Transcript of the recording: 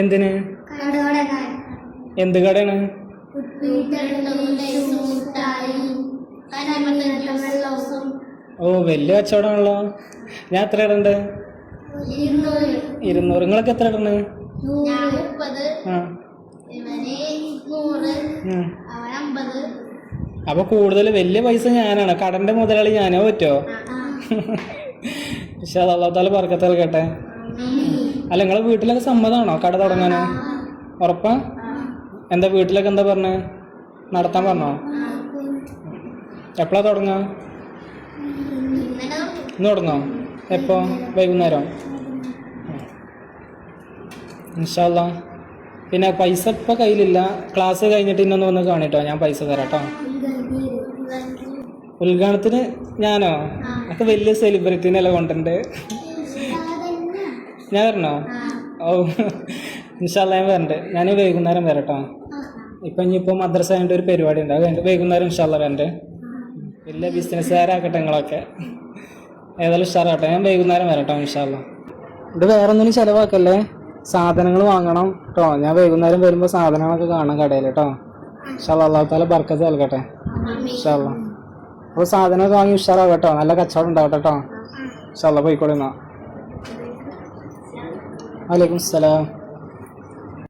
എന്തിന്? എന്ത് കടയാണ്? ഓ വലിയ കച്ചവടമാണല്ലോ. ഞാൻ എത്ര ഇടണ്ട്? 200. നിങ്ങളൊക്കെ എത്ര ഇടണ്? അപ്പൊ കൂടുതൽ വലിയ പൈസ ഞാനാണ്, കടന്റെ മുതലാളി ഞാനോ പറ്റോ? പക്ഷെ അത് അല്ലാത്ത ബർക്കത്ത് നൽകട്ടെ. അല്ല നിങ്ങളെ വീട്ടിലൊക്കെ സമ്മതമാണോ കട തുടങ്ങാനോ? ഉറപ്പാ? എന്താ വീട്ടിലൊക്കെ എന്താ പറഞ്ഞേ? നടത്താൻ പറഞ്ഞോ? എപ്പോഴാ തുടങ്ങാ? ഇന്ന് തുടങ്ങോ? എപ്പോ? വൈകുന്നേരം? ഇൻഷാ അല്ലാ. പിന്നെ പൈസ ഇപ്പം കയ്യിലില്ല, ക്ലാസ് കഴിഞ്ഞിട്ട് ഇന്നൊന്ന് വന്ന് കാണിട്ടോ, ഞാൻ പൈസ തരാം കേട്ടോ. ഉദ്ഘാടനത്തിന് ഞാനോ? ഒക്കെ വലിയ സെലിബ്രിറ്റീനല്ല കൊണ്ടുണ്ട്. ഞാൻ വരണോ? ഓ ഇൻഷാ അല്ലാ ഞാൻ വരണ്ട്. ഞാൻ വൈകുന്നേരം വരട്ടോ. ഇപ്പം ഇനിയിപ്പോൾ മദ്രസ ആയതുകൊണ്ട് ഒരു പരിപാടി ഉണ്ട്, അത് കഴിഞ്ഞിട്ട് വൈകുന്നേരം ഇൻഷാ അല്ലാ വരണ്ട്. വലിയ ബിസിനസ്സുകാരാക്കട്ടെ നിങ്ങളൊക്കെ. ഏതായാലും ഉഷാറാട്ടെ. ഞാൻ വൈകുന്നേരം വരട്ടോ ഇൻഷാ അല്ലാ. ഇത് വേറെ ഒന്നിനും ചിലവാക്കല്ലേ, സാധനങ്ങൾ വാങ്ങണം കേട്ടോ. ഞാൻ വൈകുന്നേരം വരുമ്പോൾ സാധനങ്ങളൊക്കെ കാണാം കടയിൽ കേട്ടോ. ഇൻഷാ അല്ലാ അല്ലാഹു തആല ബർക്കത്ത് നൽകട്ടെ ഇൻഷാ അല്ലാ. അപ്പോൾ സാധനമൊക്കെ വാങ്ങി ഉഷാറാവും കേട്ടോ, നല്ല കച്ചവടം ഉണ്ടാവട്ടെ കേട്ടോ. ഇൻഷാ അല്ലാ. പോയിക്കോളി എന്നാ. വലൈക്കും സലാം.